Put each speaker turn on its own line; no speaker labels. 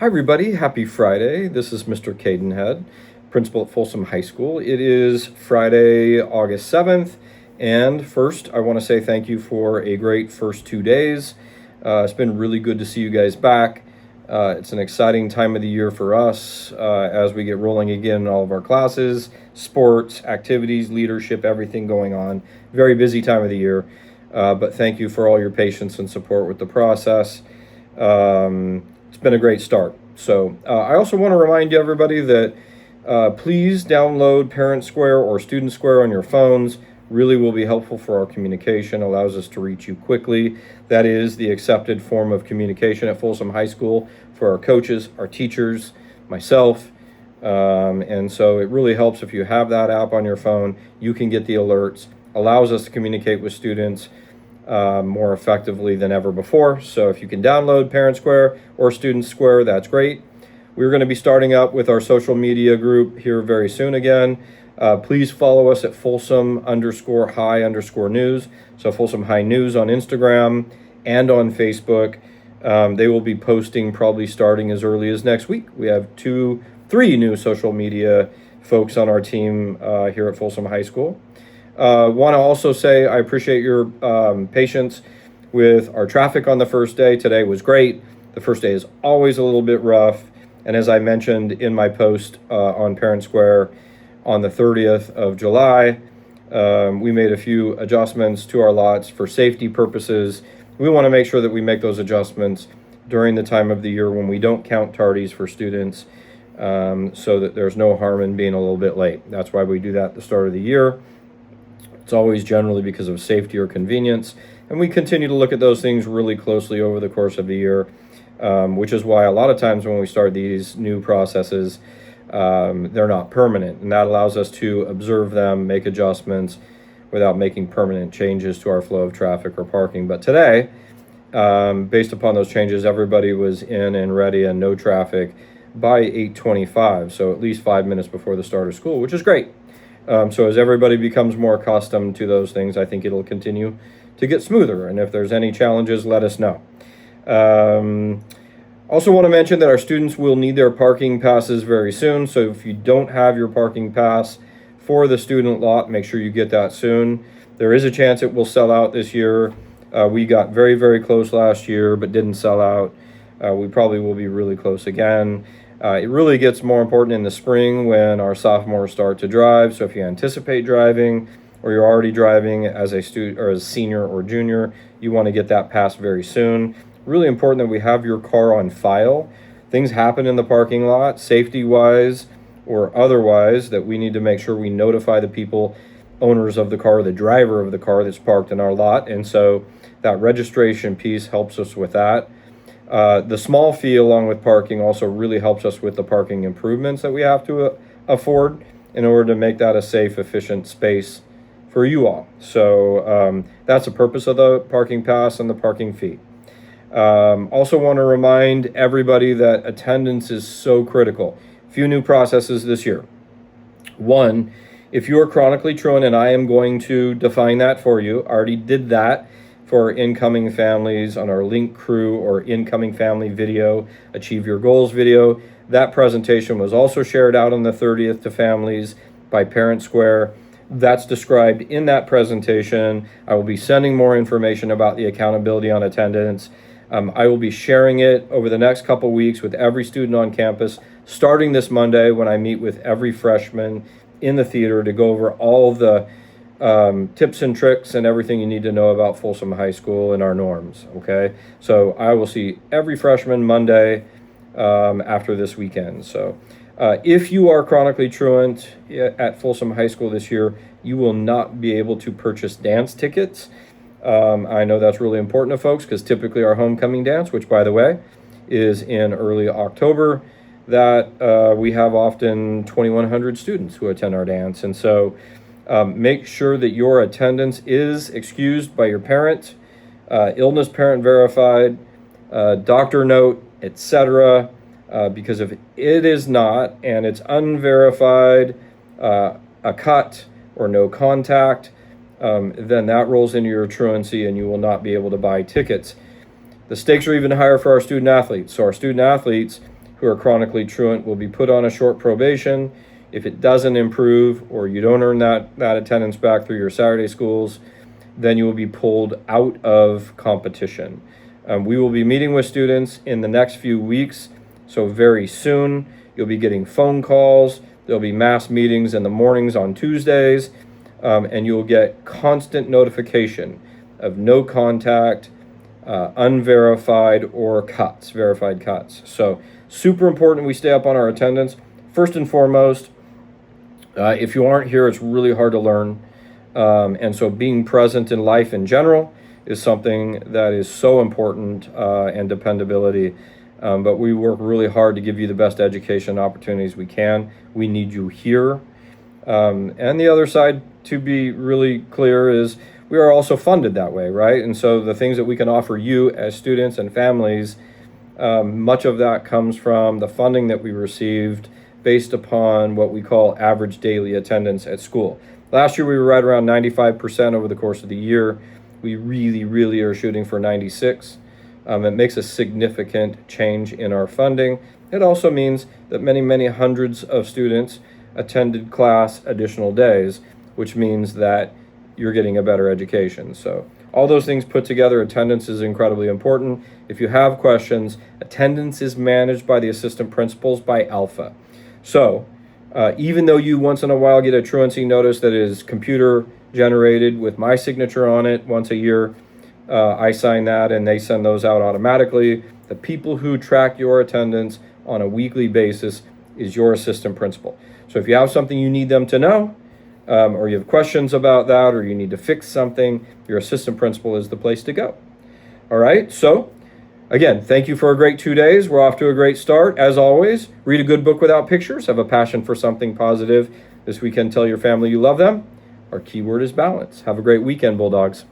Hi, everybody. Happy Friday. This is Mr. Cadenhead, principal at Folsom High School. It is Friday, August 7th. And first, I want to say thank you for a great first 2 days. It's been really good to see you guys back. It's an exciting time of the year for us as we get rolling again in all of our classes, sports, activities, leadership, everything going on. Very busy time of the year. But thank you for all your patience and support with the process. It's been a great start. So I also want to remind you, everybody, that please download Parent Square or Student Square on your phones. Really will be helpful for our communication, allows us to reach you quickly. That is the accepted form of communication at Folsom High School for our coaches, our teachers, myself. And so it really helps if you have that app on your phone. You can get the alerts, allows us to communicate with students more effectively than ever before. So if you can download Parent Square or Student Square, that's great. We're going to be starting up with our social media group here very soon again. Please follow us at Folsom_High_news. So Folsom High News on Instagram and on Facebook. They will be posting probably starting as early as next week. We have 3 new social media folks on our team here at Folsom High School. Want to also say I appreciate your patience with our traffic on the first day. Today was great. The first day is always a little bit rough. And as I mentioned in my post on Parent Square on the 30th of July, we made a few adjustments to our lots for safety purposes. We want to make sure that we make those adjustments during the time of the year when we don't count tardies for students, so that there's no harm in being a little bit late. That's why we do that at the start of the year. It's always generally because of safety or convenience, and we continue to look at those things really closely over the course of the year, which is why a lot of times when we start these new processes, they're not permanent, and that allows us to observe them, make adjustments without making permanent changes to our flow of traffic or parking. But today, based upon those changes, everybody was in and ready and no traffic by 8:25, so at least 5 minutes before the start of school, which is great. So as everybody becomes more accustomed to those things, I think it'll continue to get smoother. And if there's any challenges, let us know. Also want to mention that our students will need their parking passes very soon. So if you don't have your parking pass for the student lot, make sure you get that soon. There is a chance it will sell out this year. We got very, very close last year, but didn't sell out. We probably will be really close again. It really gets more important in the spring when our sophomores start to drive. So if you anticipate driving or you're already driving as a student or as a senior or junior, you want to get that passed very soon. Really important that we have your car on file. Things happen in the parking lot, safety-wise or otherwise, that we need to make sure we notify the people, owners of the car, the driver of the car that's parked in our lot. And so that registration piece helps us with that. The small fee along with parking also really helps us with the parking improvements that we have to afford in order to make that a safe, efficient space for you all. So that's the purpose of the parking pass and the parking fee. Also want to remind everybody that attendance is so critical. A few new processes this year. One, if you are chronically truant, and I am going to define that for you, I already did that for incoming families on our link crew or incoming family video, Achieve Your Goals video. That presentation was also shared out on the 30th to families by Parent Square. That's described in that presentation. I will be sending more information about the accountability on attendance. I will be sharing it over the next couple weeks with every student on campus, starting this Monday when I meet with every freshman in the theater to go over all the tips and tricks and everything you need to know about Folsom High School and our norms. Okay, so I will see every freshman Monday after this weekend. So if you are chronically truant at Folsom High School this year, you will not be able to purchase dance tickets. I know that's really important to folks because typically our homecoming dance, which by the way is in early October, that we have often 2,100 students who attend our dance. And so make sure that your attendance is excused by your parent, illness parent verified, doctor note, etc. Because if it is not and it's unverified, a cut or no contact, then that rolls into your truancy and you will not be able to buy tickets. The stakes are even higher for our student athletes. So our student athletes who are chronically truant will be put on a short probation. If it doesn't improve or you don't earn that attendance back through your Saturday schools, then you will be pulled out of competition. We will be meeting with students in the next few weeks, so very soon. You'll be getting phone calls. There'll be mass meetings in the mornings on Tuesdays, and you'll get constant notification of no contact, unverified, or verified cuts. So super important we stay up on our attendance. First and foremost, if you aren't here, it's really hard to learn. And so being present in life in general is something that is so important, and dependability. But we work really hard to give you the best education opportunities we can. We need you here. And the other side, to be really clear, is we are also funded that way, right? And so the things that we can offer you as students and families, much of that comes from the funding that we received based upon what we call average daily attendance at school. Last year, we were right around 95% over the course of the year. We really are shooting for 96. It makes a significant change in our funding. It also means that many hundreds of students attended class additional days, which means that you're getting a better education. So all those things put together, attendance is incredibly important. If you have questions, attendance is managed by the assistant principals by Alpha. So even though you once in a while get a truancy notice that is computer generated with my signature on it once a year, I sign that and they send those out automatically. The people who track your attendance on a weekly basis is your assistant principal. So if you have something you need them to know, or you have questions about that, or you need to fix something, your assistant principal is the place to go. All right, so again, thank you for a great 2 days. We're off to a great start. As always, read a good book without pictures. Have a passion for something positive this weekend. Tell your family you love them. Our keyword is balance. Have a great weekend, Bulldogs.